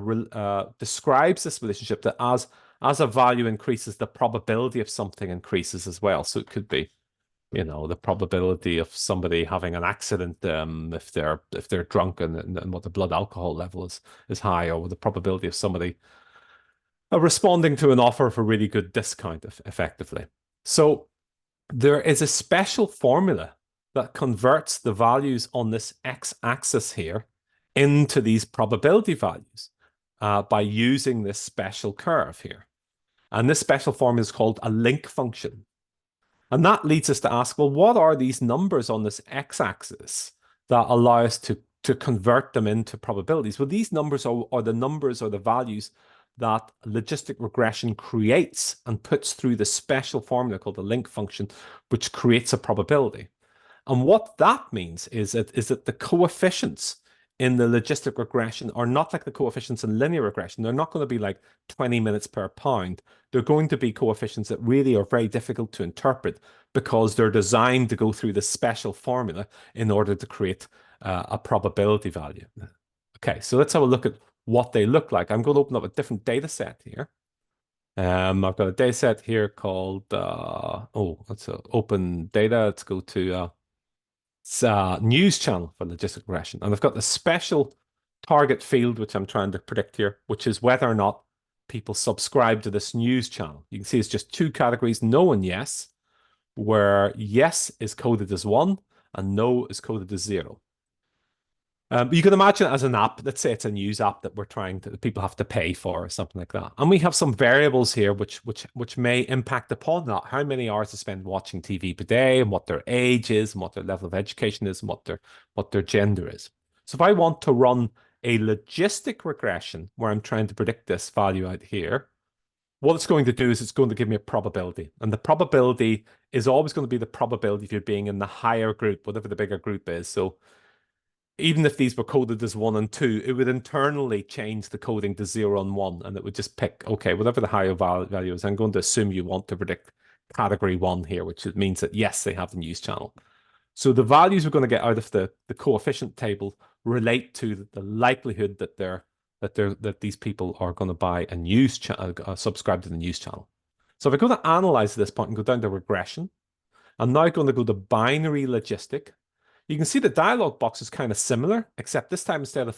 describes this relationship that as a value increases, the probability of something increases as well. So it could be the probability of somebody having an accident if they're drunk and what the blood alcohol level is high, or the probability of somebody responding to an offer of a really good discount effectively. So there is a special formula that converts the values on this x-axis here into these probability values by using this special curve here. And this special formula is called a link function. And that leads us to ask, well, what are these numbers on this x-axis that allow us to convert them into probabilities? Well, these numbers are the numbers or the values that logistic regression creates and puts through the special formula called the link function, which creates a probability. And what that means is that the coefficients in the logistic regression are not like the coefficients in linear regression. They're not going to be like 20 minutes per pound. They're going to be coefficients that really are very difficult to interpret because they're designed to go through this special formula in order to create a probability value. Okay, so let's have a look at what they look like. I'm going to open up a different data set here. I've got a data set here called, let's open data. Let's go to news channel for logistic regression. And I've got the special target field, which I'm trying to predict here, which is whether or not people subscribe to this news channel. You can see it's just two categories, no and yes, where yes is coded as 1 and no is coded as 0. You can imagine it as an app. Let's say it's a news app that people have to pay for or something like that. And we have some variables here which may impact upon that. How many hours they spend watching TV per day, and what their age is, and what their level of education is, and what their gender is. So if I want to run a logistic regression where I'm trying to predict this value out here, what it's going to do is it's going to give me a probability. And the probability is always going to be the probability of you being in the higher group, whatever the bigger group is. So even if these were coded as 1 and 2, it would internally change the coding to 0 and 1, and it would just pick, okay, whatever the higher value is, I'm going to assume you want to predict category 1 here, which means that, yes, they have the news channel. So the values we're going to get out of the coefficient table relate to the likelihood that these people are going to buy a news channel, subscribe to the news channel. So if I go to analyze this point and go down to regression, I'm now going to go to binary logistic. You can see the dialog box is kind of similar, except this time instead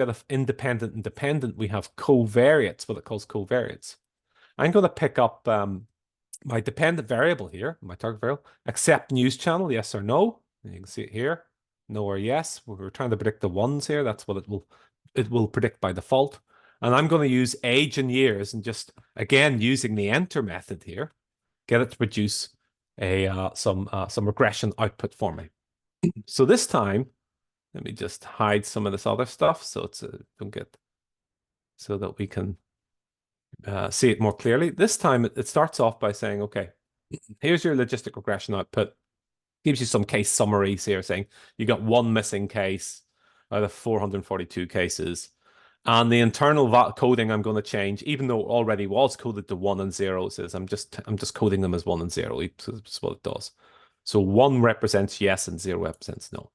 of independent and dependent, we have covariates, what it calls covariates. I'm going to pick up my dependent variable here, my target variable, accept news channel, yes or no. And you can see it here, no or yes. We're trying to predict the ones here. That's what it will predict by default. And I'm going to use age and years and just, again, using the enter method here, get it to produce some regression output for me. So this time, let me just hide some of this other stuff so so that we can see it more clearly. This time it starts off by saying, okay, here's your logistic regression output. Gives you some case summaries here saying you got one missing case out of 442 cases. And the internal coding I'm going to change, even though it already was coded to 1 and 0, says I'm just coding them as 1 and 0. That's what it does. So 1 represents yes and 0 represents no.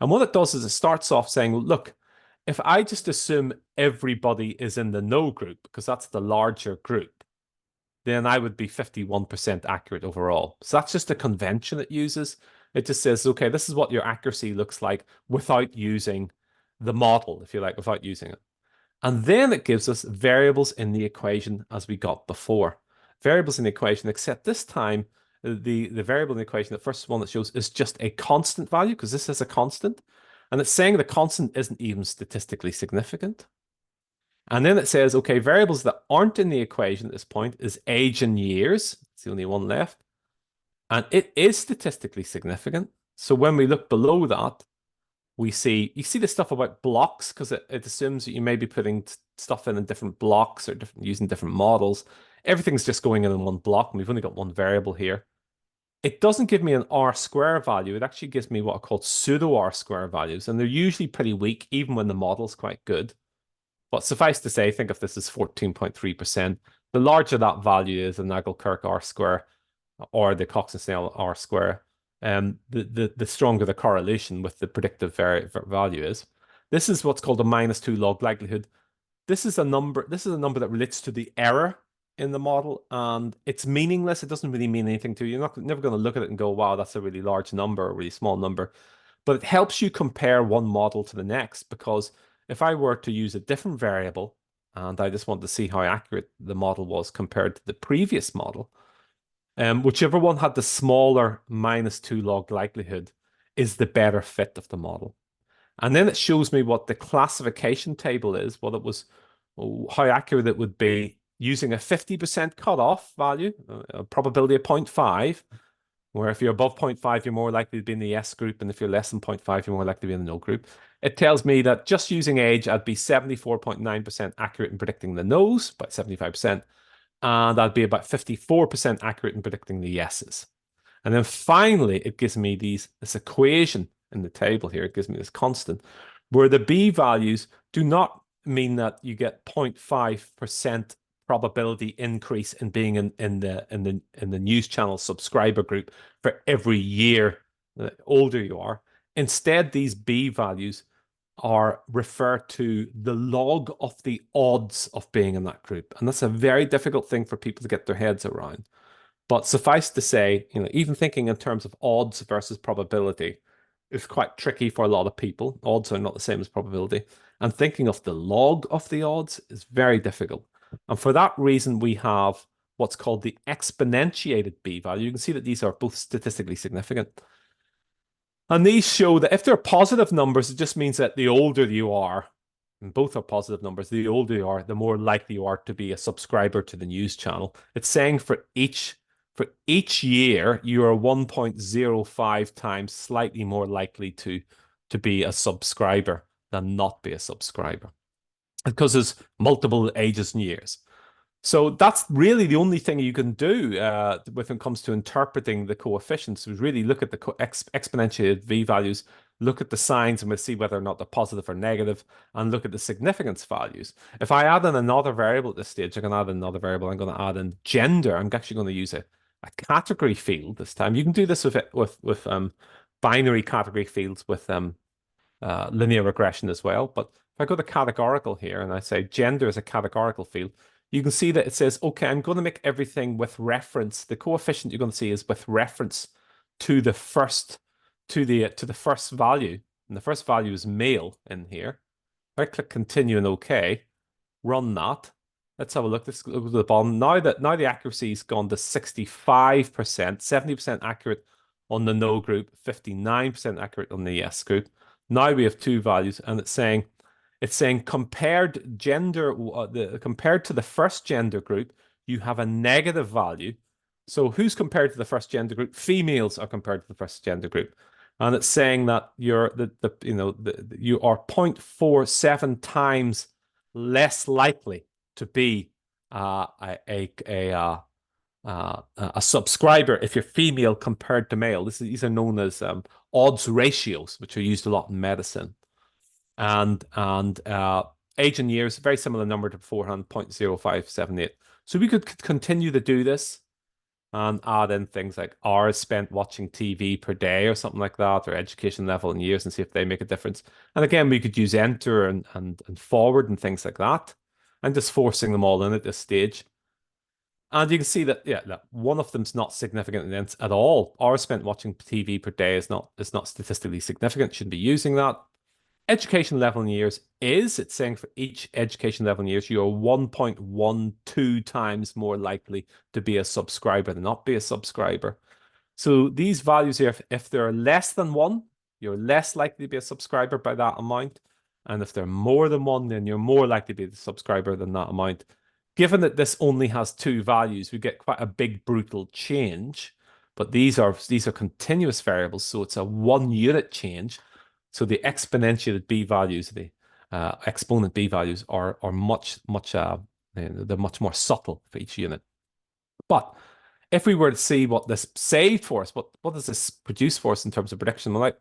And what it does is it starts off saying, look, if I just assume everybody is in the no group, because that's the larger group, then I would be 51% accurate overall. So that's just a convention it uses. It just says, okay, this is what your accuracy looks like without using the model, if you like, without using it. And then it gives us variables in the equation as we got before. Variables in the equation, except this time, the variable in the equation, the first one that shows is just a constant value, because this is a constant. And it's saying the constant isn't even statistically significant. And then it says, okay, variables that aren't in the equation at this point is age and years. It's the only one left. And it is statistically significant. So when we look below that, you see the stuff about blocks, because it assumes that you may be putting stuff in different blocks or using different models. Everything's just going in one block, and we've only got one variable here. It doesn't give me an R-square value. It actually gives me what are called pseudo R-square values, and they're usually pretty weak, even when the model's quite good. But suffice to say, think of this as 14.3%. The larger that value is, the Nagelkirch R-square or the Cox-and-Snell R-square, the stronger the correlation with the predictive value is. This is what's called a -2 log likelihood. This is a number that relates to the error in the model, and it's meaningless. It doesn't really mean anything to you. You're never going to look at it and go, wow, that's a really large number or a really small number. But it helps you compare one model to the next, because if I were to use a different variable and I just want to see how accurate the model was compared to the previous model, whichever one had the smaller -2 log likelihood is the better fit of the model. And then it shows me what the classification table is, what it was, how accurate it would be using a 50% cutoff value, a probability of 0.5, where if you're above 0.5, you're more likely to be in the yes group, and if you're less than 0.5, you're more likely to be in the no group. It tells me that just using age, I'd be 74.9% accurate in predicting the no's, by 75%, and I'd be about 54% accurate in predicting the yeses. And then finally, it gives me this equation in the table here. It gives me this constant, where the B values do not mean that you get 0.5% probability increase in being in the news channel subscriber group for every year the older you are. Instead, these B values are refer to the log of the odds of being in that group. And that's a very difficult thing for people to get their heads around. But suffice to say, even thinking in terms of odds versus probability is quite tricky for a lot of people. Odds are not the same as probability. And thinking of the log of the odds is very difficult. And for that reason, we have what's called the exponentiated B value. You can see that these are both statistically significant. And these show that if they're positive numbers, it just means that the older you are, and both are positive numbers, the older you are, the more likely you are to be a subscriber to the news channel. It's saying for each year, you are 1.05 times slightly more likely to be a subscriber than not be a subscriber, because there's multiple ages and years. So that's really the only thing you can do when it comes to interpreting the coefficients, is really look at the exponentiated V values, look at the signs, and we'll see whether or not they're positive or negative, and look at the significance values. If I add in another variable at this stage, I can add in another variable. I'm going to add in gender. I'm actually going to use a category field this time. You can do this with binary category fields with linear regression as well. But if I go to categorical here and I say gender is a categorical field, you can see that it says, okay, I'm going to make everything with reference. The coefficient you're going to see is with reference to the first value. And the first value is male in here. If I click continue and OK, run that. Let's have a look. Let's go to the bottom. Now the accuracy's gone to 65%, 70% accurate on the no group, 59% accurate on the yes group. Now we have two values, and it's saying compared to the first gender group, you have a negative value. So who's compared to the first gender group? Females are compared to the first gender group. And it's saying that you are 0.47 times less likely to be a subscriber if you're female compared to male. These are known as odds ratios, which are used a lot in medicine. And age and years, very similar number to beforehand, 0.0578. So we could continue to do this and add in things like hours spent watching TV per day or something like that, or education level in years, and see if they make a difference. And again, we could use enter and forward and things like that. I'm just forcing them all in at this stage. And you can see that, yeah, that one of them's not significant at all. Hours spent watching TV per day is not statistically significant. Shouldn't be using that. Education level in years is, it's saying for each education level in years, you are 1.12 times more likely to be a subscriber than not be a subscriber. So these values here, if they're less than one, you're less likely to be a subscriber by that amount. And if they're more than one, then you're more likely to be the subscriber than that amount. Given that this only has two values, we get quite a big brutal change. But these are continuous variables, so it's a 1 unit change. So the exponentiated b values, the exponent b values are they're much more subtle for each unit. But if we were to see what this saved for us, what does this produce for us in terms of prediction? Well, like,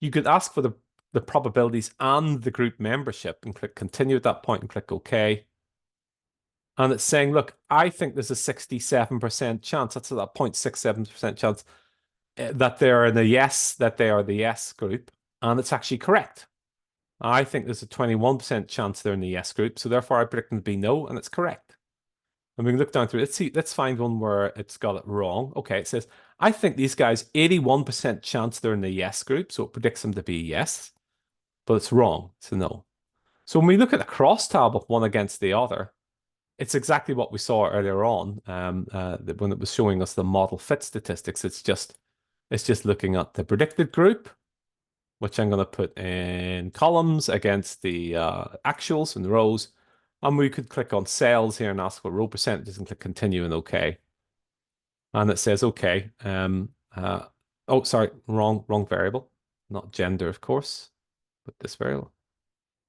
you could ask for the probabilities and the group membership and click continue at that point and click OK. And it's saying, look, I think there's a 67% chance, that's a 0.67% chance that they're in the yes, that they are the yes group. And it's actually correct. I think there's a 21% chance they're in the yes group. So therefore I predict them to be no, and it's correct. And we can look down through it. Let's find one where it's got it wrong. Okay, it says, I think these guys, 81% chance they're in the yes group. So it predicts them to be yes, but it's wrong. It's a no. So when we look at the crosstab of one against the other, it's exactly what we saw earlier on when it was showing us the model fit statistics. It's just looking at the predicted group, which I'm going to put in columns against the actuals in the rows. And we could click on cells here and ask for row percentages and click continue and OK. And it says OK. Oh, sorry, wrong variable. Not gender, of course, but this variable.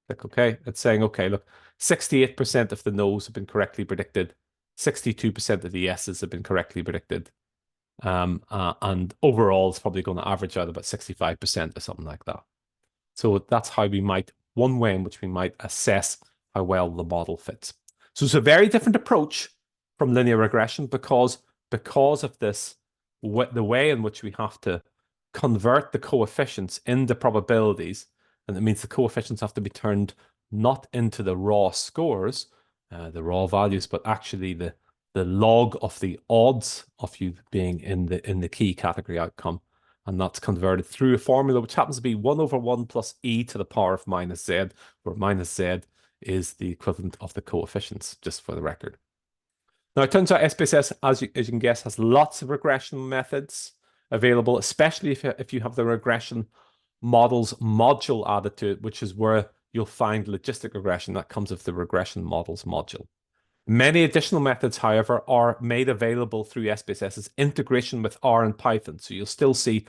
Click OK. It's saying, OK, look, 68% of the no's have been correctly predicted. 62% of the yeses have been correctly predicted. And overall, it's probably going to average out about 65% or something like that. So that's how one way in which we might assess how well the model fits. So it's a very different approach from linear regression because of this, the way in which we have to convert the coefficients into probabilities. And it means the coefficients have to be turned not into the raw scores, the raw values, but actually the log of the odds of you being in the key category outcome. And that's converted through a formula which happens to be 1/1 plus e to the power of minus z, where minus z is the equivalent of the coefficients, just for the record. Now, it turns out SPSS, as you can guess, has lots of regression methods available, especially if you have the regression models module added to it, which is where you'll find logistic regression that comes with the regression models module. Many additional methods, however, are made available through SPSS's integration with R and Python. So you'll still see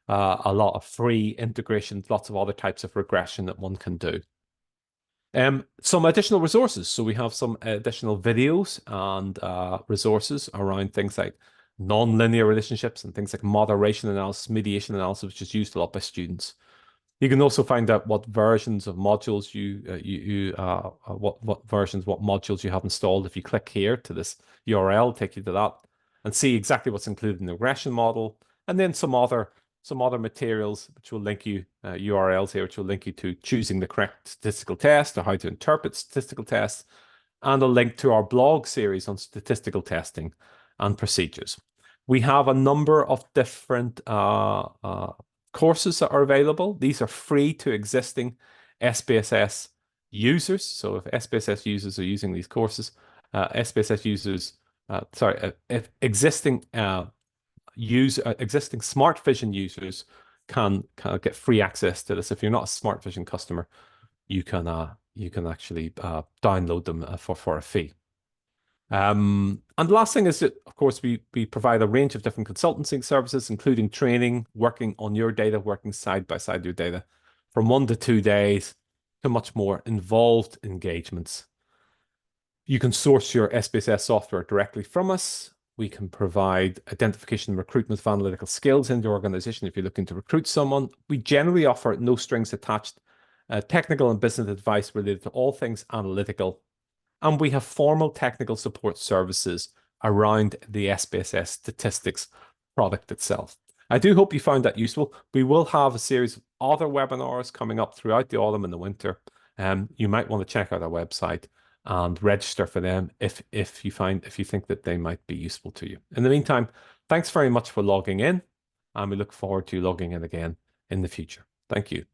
a lot of free integrations, lots of other types of regression that one can do. Some additional resources. So we have some additional videos and resources around things like non-linear relationships and things like moderation analysis, mediation analysis, which is used a lot by students. You can also find out what versions of modules what modules you have installed. If you click here to this URL, take you to that and see exactly what's included in the regression model, and then some other materials which will link you URLs here, which will link you to choosing the correct statistical test or how to interpret statistical tests, and a link to our blog series on statistical testing and procedures. We have a number of different courses that are available. These are free to existing SPSS users. So if SPSS users are using these courses, SPSS users, if existing Smart Vision users can get free access to this. If you're not a Smart Vision customer, you can actually download them for a fee. And the last thing is that, of course, we provide a range of different consultancy services, including training, working on your data, working side by side your data, from 1 to 2 days to much more involved engagements. You can source your SPSS software directly from us. We can provide identification and recruitment of analytical skills in the organization if you're looking to recruit someone. We generally offer no strings attached technical and business advice related to all things analytical. And we have formal technical support services around the SPSS statistics product itself. I do hope you found that useful. We will have a series of other webinars coming up throughout the autumn and the winter. You might want to check out our website and register for them if you think that they might be useful to you. In the meantime, thanks very much for logging in, and we look forward to logging in again in the future. Thank you.